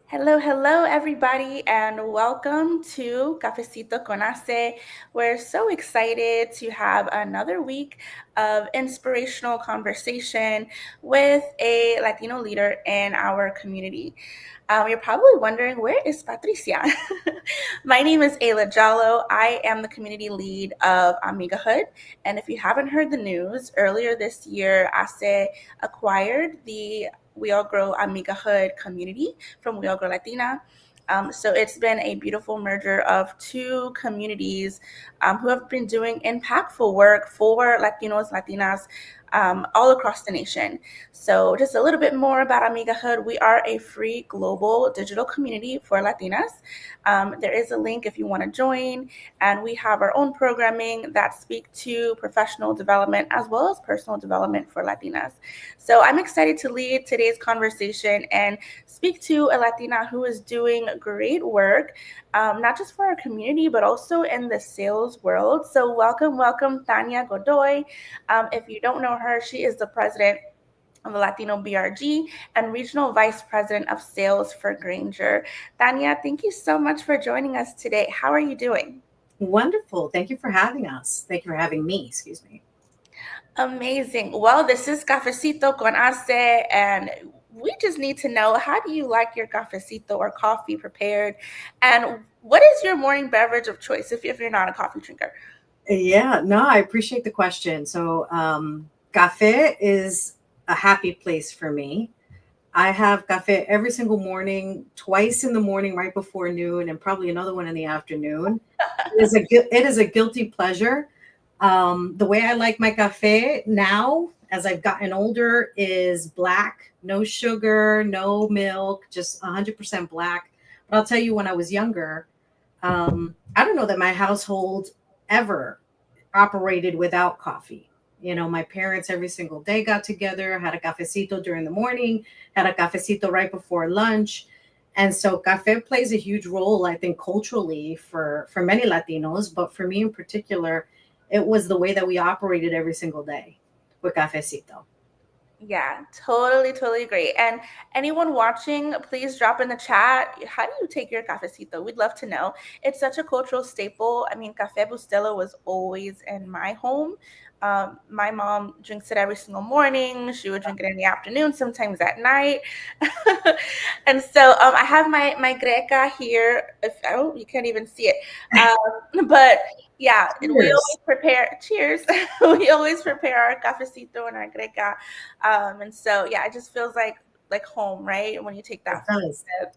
Hello, hello, everybody, and welcome to Cafecito con HACE. We're so excited to have another week of inspirational conversation with a Latino leader in our community. You're probably wondering, where is Patricia? My name is Ayla Jallo. I am the community lead of Amigahood. And if you haven't heard the news, earlier this year, HACE acquired the We All Grow Amigahood community from We All Grow Latina. So it's been a beautiful merger of two communities who have been doing impactful work for Latinos, Latinas, all across the nation. So just a little bit more about Amigahood. We are a free global digital community for Latinas. There is a link if you want to join, and we have our own programming that speak to professional development as well as personal development for Latinas. So I'm excited to lead today's conversation and speak to a Latina who is doing great work, not just for our community, but also in the sales world. So welcome, Tania Godoy. If you don't know her, she is the president of the Latino BRG and regional vice president of sales for Grainger. Tania, thank you so much for joining us today. How are you doing? Wonderful. Thank you for having us. Thank you for having me, excuse me. Amazing. Well, this is Cafecito con HACE, and we just need to know, how do you like your cafecito or coffee prepared? And what is your morning beverage of choice if you're not a coffee drinker? Yeah, no, I appreciate the question. So, cafe is a happy place for me. I have cafe every single morning, twice in the morning, right before noon, and probably another one in the afternoon. It is a guilty pleasure. The way I like my cafe now, as I've gotten older, is black, no sugar, no milk, just 100% black. But I'll tell you, when I was younger, I don't know that my household ever operated without coffee. You know, my parents every single day got together, had a cafecito during the morning, had a cafecito right before lunch. And so cafe plays a huge role, I think, culturally for many Latinos, but for me in particular, it was the way that we operated every single day with cafecito. Yeah, totally agree. And anyone watching, please drop in the chat, how do you take your cafecito? We'd love to know. It's such a cultural staple. I mean, Cafe Bustelo was always in my home. My mom drinks it every single morning. She would drink it in the afternoon, sometimes at night. And so I have my greca here. If you can't even see it. But yeah, we always Cheers. prepare. Cheers. We always prepare our cafecito and our greca. And so, yeah, it just feels like home, right? When you take It that first does. sip.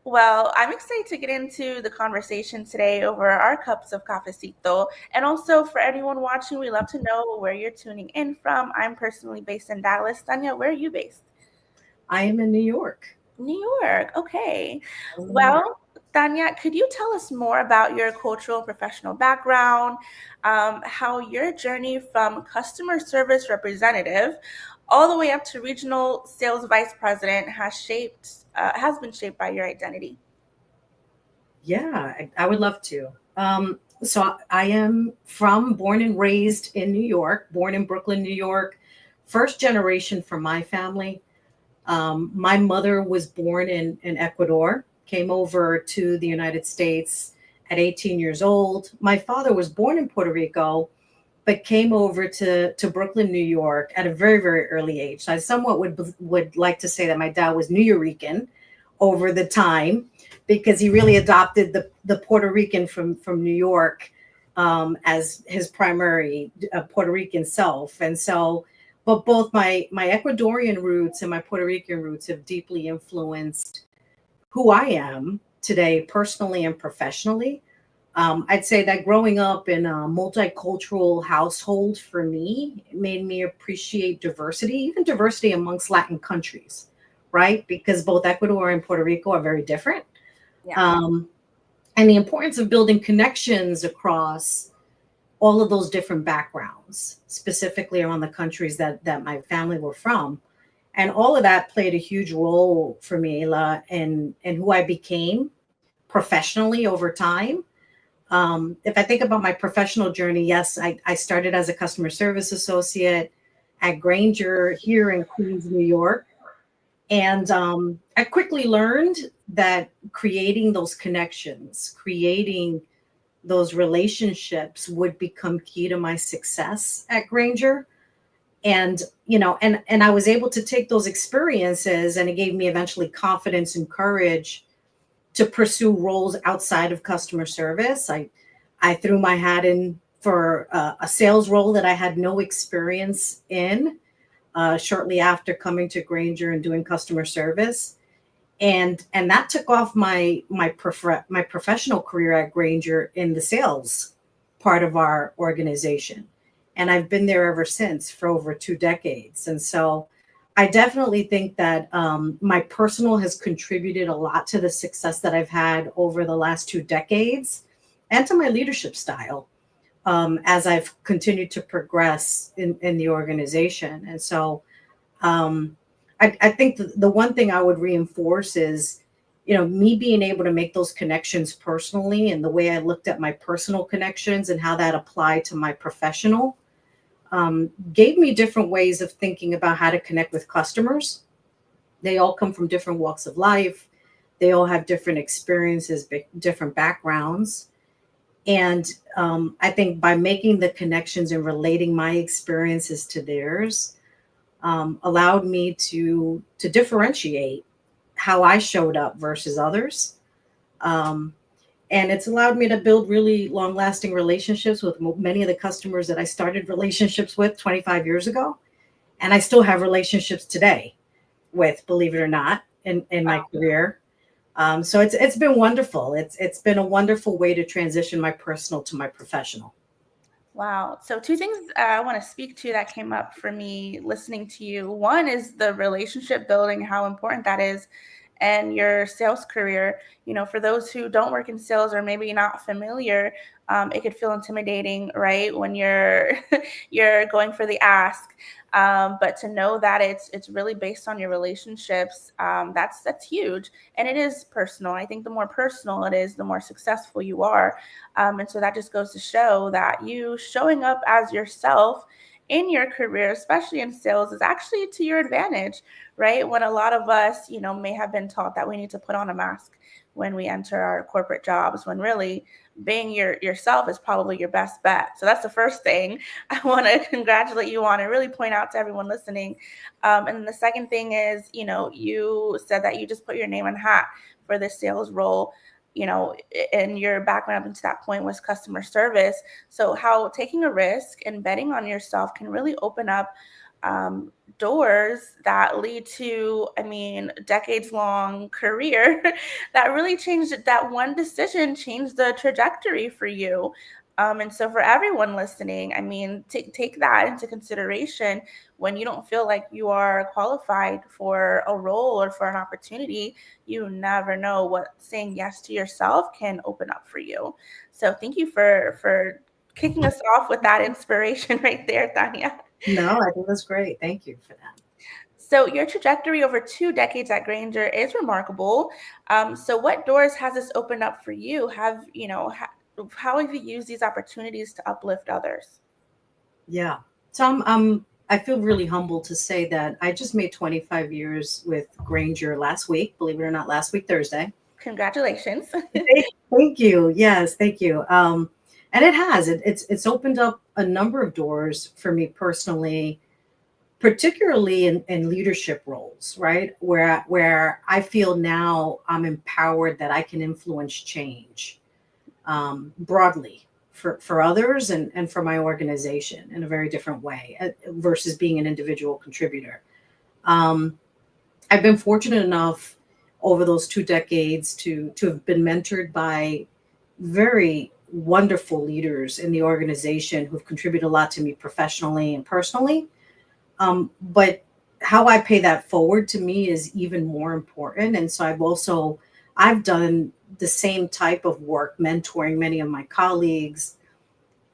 Well, I'm excited to get into the conversation today over our cups of cafecito. And also for anyone watching, we love to know where you're tuning in from. I'm personally based in Dallas. Tanya, where are you based? I am in New York. New York. Okay. I'm in New York. Well, Tanya, could you tell us more about your cultural and professional background, how your journey from customer service representative all the way up to regional sales vice president has been shaped by your identity? Yeah, I would love to. So I am born and raised in New York, born in Brooklyn, New York, first generation from my family. My mother was born in Ecuador, came over to the United States at 18 years old. My father was born in Puerto Rico, but came over to Brooklyn, New York at a very, very early age. So I somewhat would like to say that my dad was New Yorican over the time because he really adopted the Puerto Rican from New York as his primary Puerto Rican self. And so, but both my Ecuadorian roots and my Puerto Rican roots have deeply influenced who I am today, personally and professionally. I'd say that growing up in a multicultural household for me made me appreciate diversity, even diversity amongst Latin countries, right? Because both Ecuador and Puerto Rico are very different. Yeah. And the importance of building connections across all of those different backgrounds, specifically around the countries that my family were from. And all of that played a huge role for me, Ayla, in who I became professionally over time. If I think about my professional journey, yes, I started as a customer service associate at Grainger here in Queens, New York. And I quickly learned that creating those connections, creating those relationships would become key to my success at Grainger. And and I was able to take those experiences, and it gave me eventually confidence and courage to pursue roles outside of customer service. I threw my hat in for a sales role that I had no experience in, shortly after coming to Grainger and doing customer service. And that took off my professional career at Grainger in the sales part of our organization. And I've been there ever since for over 2 decades. And so I definitely think that my personal has contributed a lot to the success that I've had over the last 2 decades, and to my leadership style, as I've continued to progress in the organization. And so um, I think the one thing I would reinforce is, me being able to make those connections personally, and the way I looked at my personal connections and how that applied to my professional, gave me different ways of thinking about how to connect with customers. They all come from different walks of life. They all have different experiences, different backgrounds. And I think by making the connections and relating my experiences to theirs, allowed me to differentiate how I showed up versus others. Um, and it's allowed me to build really long lasting relationships with many of the customers that I started relationships with 25 years ago. And I still have relationships today with, believe it or not, in my career. So it's been wonderful. It's been a wonderful way to transition my personal to my professional. Wow. So, two things I want to speak to that came up for me listening to you. One is the relationship building, how important that is, and your sales career. For those who don't work in sales or maybe not familiar, it could feel intimidating, right? When you're you're going for the ask. But to know that it's really based on your relationships, that's huge, and it is personal. I think the more personal it is, the more successful you are. And so that just goes to show that you showing up as yourself in your career, especially in sales, is actually to your advantage, right? When a lot of us, may have been taught that we need to put on a mask when we enter our corporate jobs, when really being yourself is probably your best bet. So that's the first thing I want to congratulate you on and really point out to everyone listening. And then the second thing is, you said that you just put your name in hat for this sales role, and your background up until that point was customer service. So how taking a risk and betting on yourself can really open up doors that lead to, I mean, decades long career that really changed that one decision, changed the trajectory for you. And so for everyone listening, I mean, take that into consideration when you don't feel like you are qualified for a role or for an opportunity. You never know what saying yes to yourself can open up for you. So thank you for kicking us off with that inspiration right there, Tania. No, I think that's great. Thank you for that. So your trajectory over 2 decades at Grainger is remarkable. So what doors has this opened up for you? How have you used these opportunities to uplift others? Yeah. So I feel really humbled to say that I just made 25 years with Grainger last week, believe it or not, last week, Thursday. Congratulations. Thank you. Yes, thank you. And it has. It's opened up a number of doors for me personally, particularly in leadership roles, right? Where I feel now I'm empowered that I can influence change, broadly for others, and for my organization in a very different way, versus being an individual contributor. Um, I've been fortunate enough over those 2 decades to have been mentored by very wonderful leaders in the organization who've contributed a lot to me professionally and personally. But how I pay that forward to me is even more important. And so I've done the same type of work, mentoring many of my colleagues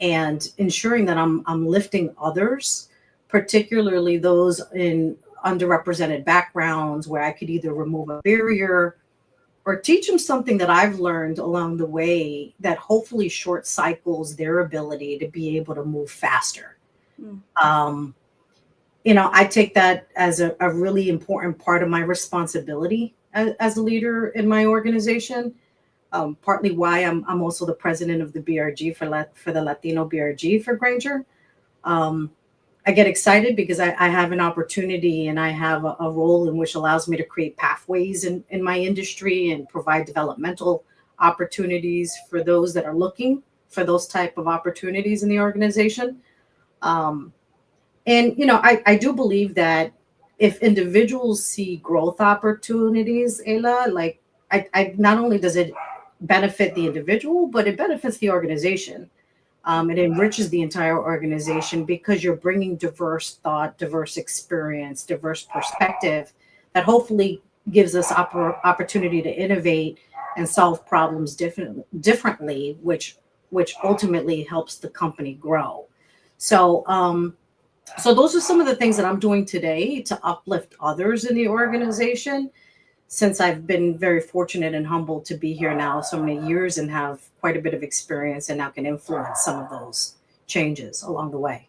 and ensuring that I'm lifting others, particularly those in underrepresented backgrounds where I could either remove a barrier or teach them something that I've learned along the way that hopefully short cycles their ability to be able to move faster. Mm. Um, I take that as a really important part of my responsibility as a leader in my organization. Partly why I'm also the president of the BRG for the Latino BRG for Grainger. Um, I get excited because I have an opportunity and I have a role in which allows me to create pathways in my industry and provide developmental opportunities for those that are looking for those type of opportunities in the organization. Um, and I do believe that if individuals see growth opportunities, Ayla, like I not only does it benefit the individual, but it benefits the organization. It enriches the entire organization because you're bringing diverse thought, diverse experience, diverse perspective that hopefully gives us opportunity to innovate and solve problems differently, which ultimately helps the company grow. So, so those are some of the things that I'm doing today to uplift others in the organization, since I've been very fortunate and humbled to be here now so many years and have quite a bit of experience and now can influence some of those changes along the way.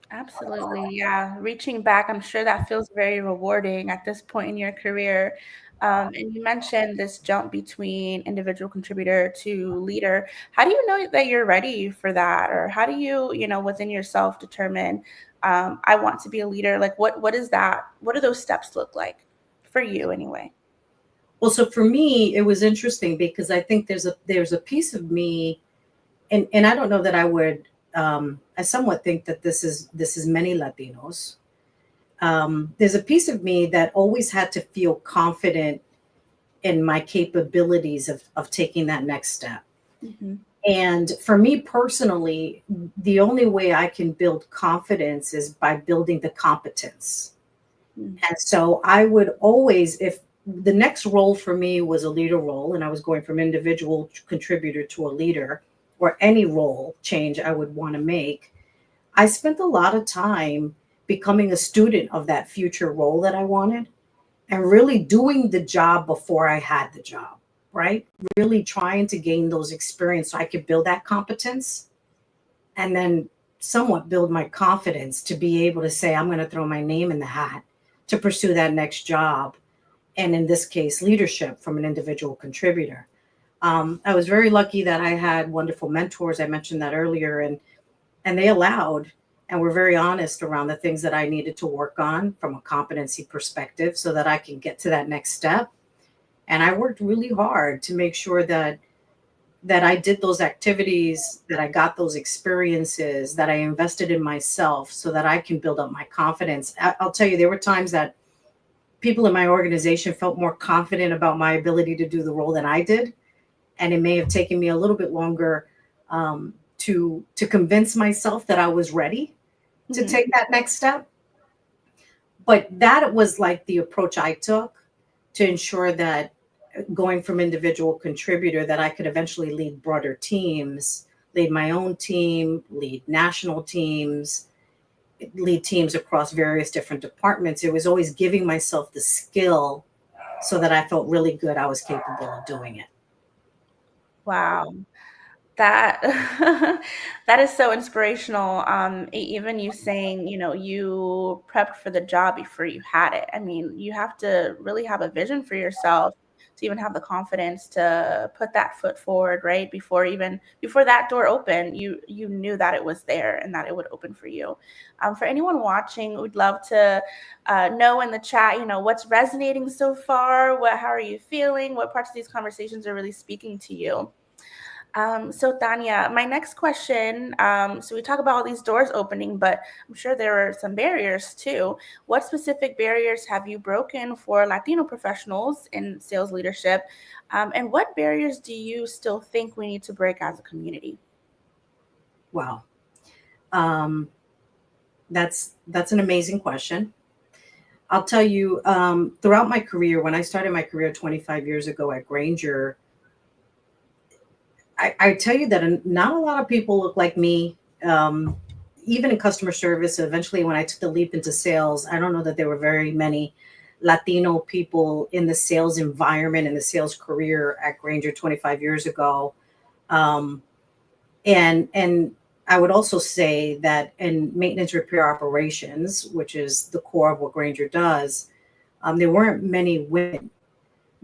Absolutely. Yeah. Reaching back, I'm sure that feels very rewarding at this point in your career. And you mentioned this jump between individual contributor to leader. How do you know that you're ready for that? Or how do you, within yourself determine, I want to be a leader? Like what is that? What do those steps look like for you anyway? Well, so for me, it was interesting because I think there's a piece of me, and I don't know that I would. I somewhat think that this is many Latinos. There's a piece of me that always had to feel confident in my capabilities of taking that next step. Hmm. And for me personally, the only way I can build confidence is by building the competence. And so I would always, if the next role for me was a leader role, and I was going from individual contributor to a leader, or any role change I would want to make, I spent a lot of time becoming a student of that future role that I wanted and really doing the job before I had the job, right? Really trying to gain those experience so I could build that competence and then somewhat build my confidence to be able to say, I'm going to throw my name in the hat to pursue that next job. And in this case, leadership from an individual contributor. I was very lucky that I had wonderful mentors. I mentioned that earlier, and they allowed and were very honest around the things that I needed to work on from a competency perspective so that I can get to that next step. And I worked really hard to make sure that I did those activities, that I got those experiences, that I invested in myself so that I can build up my confidence. I'll tell you, there were times that people in my organization felt more confident about my ability to do the role than I did. And it may have taken me a little bit longer to convince myself that I was ready to Hmm. take that next step. But that was like the approach I took to ensure that going from individual contributor that I could eventually lead broader teams, lead my own team, lead national teams, lead teams across various different departments. It was always giving myself the skill so that I felt really good I was capable of doing it. Wow. That that is so inspirational. Even you saying, you prepped for the job before you had it. I mean, you have to really have a vision for yourself to even have the confidence to put that foot forward, right? Before that door opened, you knew that it was there and that it would open for you. For anyone watching, we'd love to know in the chat, what's resonating so far. How are you feeling? What parts of these conversations are really speaking to you? So Tania, my next question, so we talk about all these doors opening, but I'm sure there are some barriers too. What specific barriers have you broken for Latino professionals in sales leadership? And what barriers do you still think we need to break as a community? Wow. Um, that's an amazing question. I'll tell you, throughout my career, when I started my career 25 years ago at Grainger, I tell you that not a lot of people look like me. even in customer service, eventually when I took the leap into sales, I don't know that there were very many Latino people in the sales environment, in the sales career at Grainger 25 years ago. Um, and I would also say that in maintenance repair operations, which is the core of what Grainger does, there weren't many women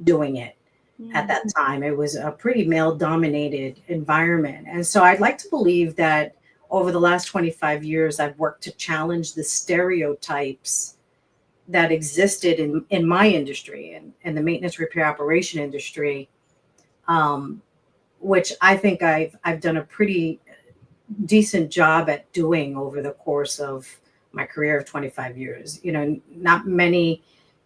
doing it at Mm, that time. It was a pretty male dominated environment. And so I'd like to believe that over the last 25 years, I've worked to challenge the stereotypes that existed in my industry and the maintenance repair operation industry, um, which I think I've done a pretty decent job at doing over the course of my career of 25 years. You know, not many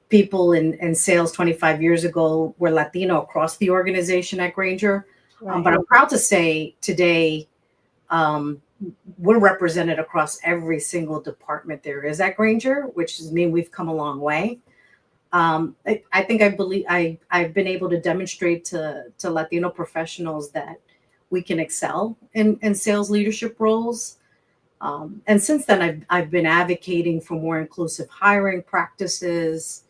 people in sales 25 years ago were Latino across the organization at Grainger. But right. I'm proud to say today, um, we're represented across every single department there is at Grainger, which means we've come a long way. I think I believe I've been able to demonstrate to Latino professionals that we can excel in sales leadership roles. And since then, I've been advocating for more inclusive hiring practices,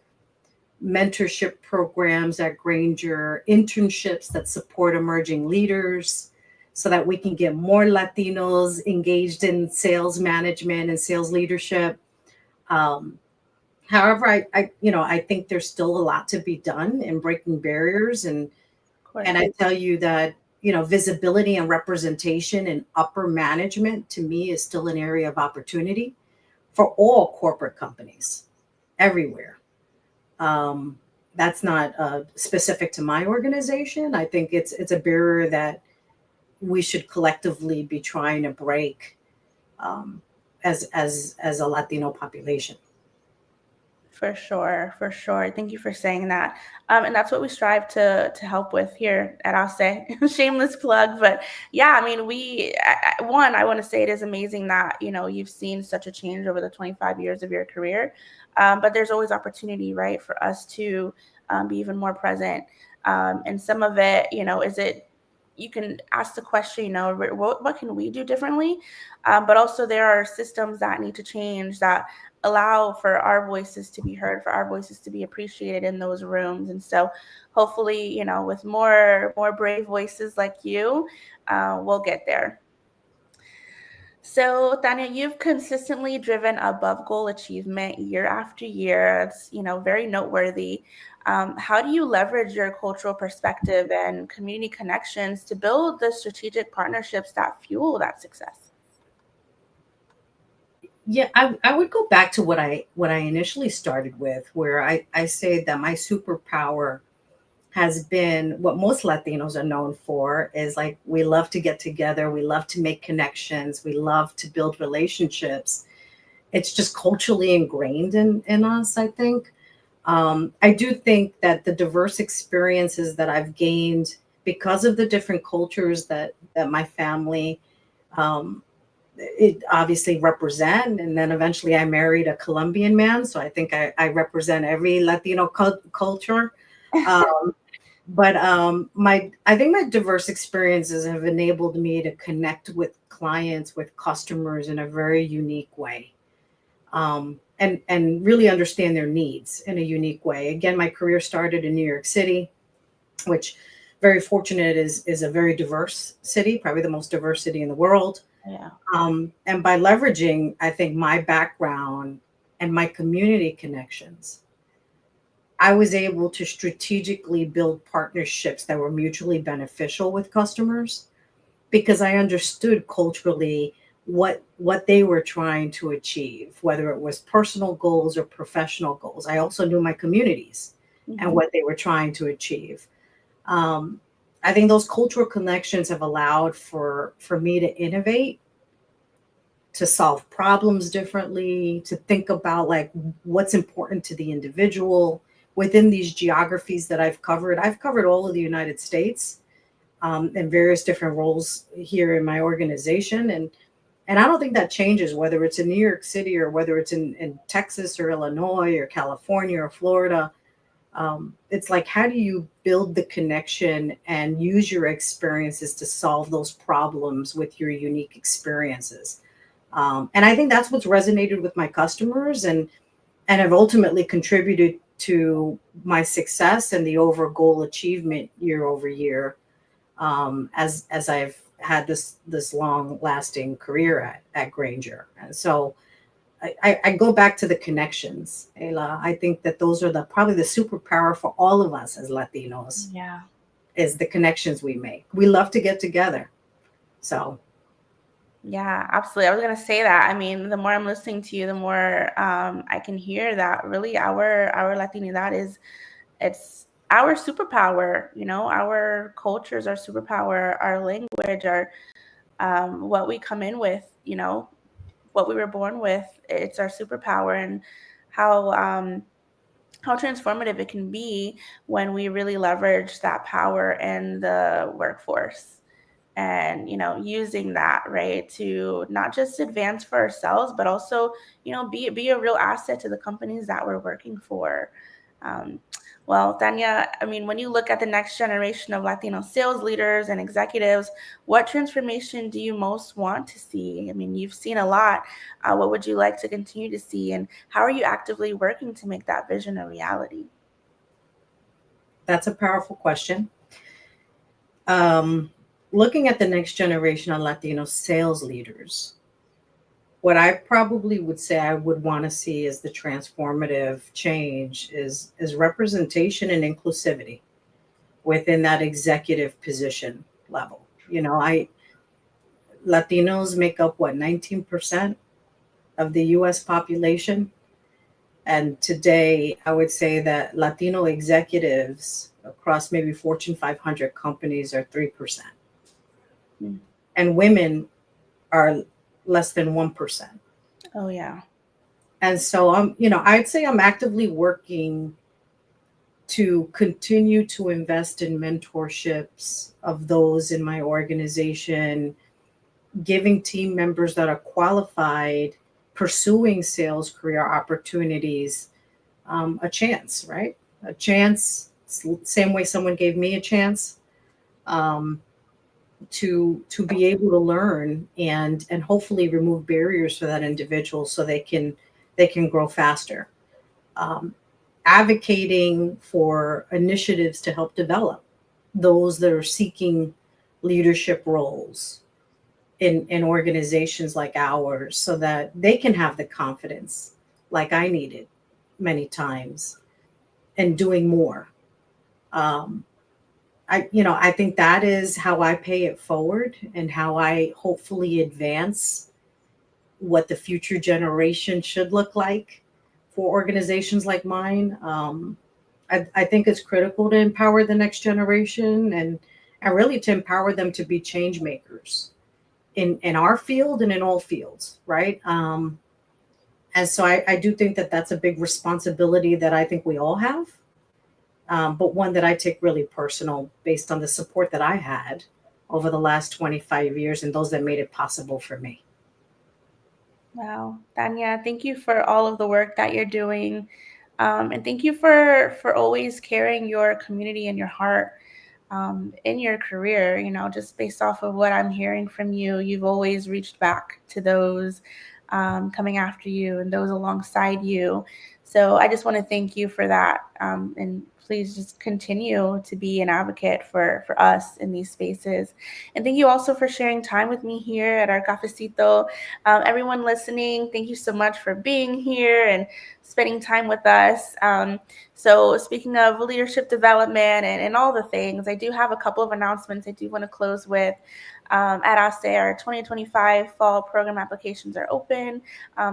mentorship programs at Grainger, internships that support emerging leaders so that we can get more Latinos engaged in sales management and sales leadership. Um, However, I think there's still a lot to be done in breaking barriers, Of and course. I tell you that visibility and representation in upper management to me is still an area of opportunity for all corporate companies everywhere. Um, that's not specific to my organization. I think it's a barrier that we should collectively be trying to break, um, as a Latino population. For sure, for sure. Thank you for saying that. And that's what we strive to help with here at HACE. Shameless plug, but yeah, I mean, one, I want to say it is amazing that you've seen such a change over the 25 years of your career. But there's always opportunity, right, for us to be even more present. And some of it, is it you can ask the question, what can we do differently? But also there are systems that need to change that allow for our voices to be heard, for our voices to be appreciated in those rooms. And so hopefully, with more brave voices like you, we'll get there. So, Tania, you've consistently driven above goal achievement year after year. It's, very noteworthy. How do you leverage your cultural perspective and community connections to build the strategic partnerships that fuel that success? Yeah, I would go back to what I initially started with, where I say that my superpower has been what most Latinos are known for is like we love to get together, we love to make connections, we love to build relationships. It's just culturally ingrained in us, I think. I do think that the diverse experiences that I've gained because of the different cultures that my family, um, it obviously represent, and then eventually I married a Colombian man, so I think I represent every Latino culture. Um, but my I think my diverse experiences have enabled me to connect with clients, with customers in a very unique way, and really understand their needs in a unique way. Again, my career started in New York City, which very fortunate is a very diverse city, probably the most diverse city in the world. Yeah. And by leveraging, I think, my background and my community connections, I was able to strategically build partnerships that were mutually beneficial with customers because I understood culturally what they were trying to achieve, whether it was personal goals or professional goals. I also knew my communities and Hmm. what they were trying to achieve. Um, I think those cultural connections have allowed for me to innovate, to solve problems differently, to think about like what's important to the individual within these geographies that I've covered. I've covered all of the United States, in various different roles here in my organization, and I don't think that changes whether it's in New York City or whether it's in Texas or Illinois or California or Florida. It's like, how do you build the connection and use your experiences to solve those problems with your unique experiences? And I think that's what's resonated with my customers, and have ultimately contributed to my success and the over goal achievement year over year, as I've had this long lasting career at Grainger. And so I go back to the connections, Ayla. I think that those are the probably the superpower for all of us as Latinos, Yeah. is the connections we make. We love to get together. So Yeah, absolutely. I was gonna say that. I mean, the more I'm listening to you, the more I can hear that really our Latinidad is it's our superpower. You know, our cultures, our superpower, our language, our what we come in with. You know, what we were born with. It's our superpower, and how um, how transformative it can be when we really leverage that power in the workforce, and using that, right, to not just advance for ourselves but also be a real asset to the companies that we're working for. um, well, Tanya, I mean, when you look at the next generation of Latino sales leaders and executives, what transformation do you most want to see? I mean, you've seen a lot. What would you like to continue to see, and how are you actively working to make that vision a reality? that's a powerful question. Um, Looking at the next generation of Latino sales leaders, what I probably would say I would want to see as the transformative change is representation and inclusivity within that executive position level. You know, I Latinos make up what, 19% of the US population, and today I would say that Latino executives across maybe Fortune 500 companies are 3%, Mm. and women are less than 1%. Oh, yeah. And so I'd say I'm actively working to continue to invest in mentorships of those in my organization, giving team members that are qualified, pursuing sales career opportunities, a chance, right? A chance, same way someone gave me a chance, um, to be able to learn and hopefully remove barriers for that individual so they can grow faster. Um, Advocating for initiatives to help develop those that are seeking leadership roles in organizations like ours so that they can have the confidence like I needed many times and doing more. Um, I think that is how I pay it forward and how I hopefully advance what the future generation should look like for organizations like mine. I think it's critical to empower the next generation and really to empower them to be change makers in our field and in all fields, right? And so I do think that that's a big responsibility that I think we all have, but one that I take really personal based on the support that I had over the last 25 years and those that made it possible for me. Wow, Tanya, thank you for all of the work that you're doing, and thank you for always carrying your community in your heart, in your career. Just based off of what I'm hearing from you, you've always reached back to those coming after you and those alongside you. So I just want to thank you for that, and please just continue to be an advocate for us in these spaces. And thank you also for sharing time with me here at our cafecito. Everyone listening, thank you so much for being here and spending time with us. So, speaking of leadership development and all the things, I do have a couple of announcements I do want to close with. At HACE, our 2025 fall program applications are open.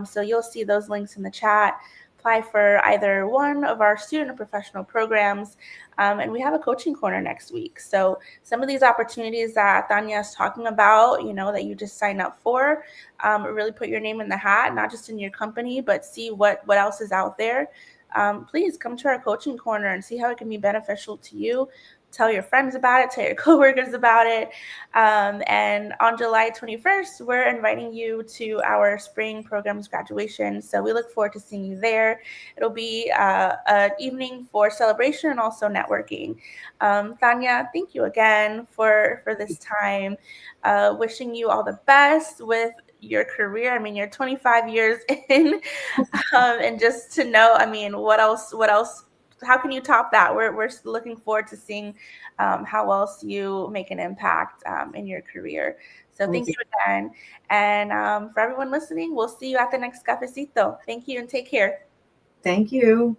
So, you'll see those links in the chat. Apply for either one of our student or professional programs. And we have a coaching corner next week. So, some of these opportunities that Tanya is talking about, that you just sign up for, really put your name in the hat, not just in your company, but see what else is out there. Please come to our coaching corner and see how it can be beneficial to you. Tell your friends about it, tell your coworkers about it. And on July 21st, we're inviting you to our spring programs graduation. So we look forward to seeing you there. It'll be an evening for celebration and also networking. Tanya, thank you again for this time. Wishing you all the best with your career. I mean, you're 25 years in, and just to know, I mean, what else? How can you top that? We're looking forward to seeing how else you make an impact in your career. So thank you again. And for everyone listening, we'll see you at the next cafecito. Thank you and take care. Thank you.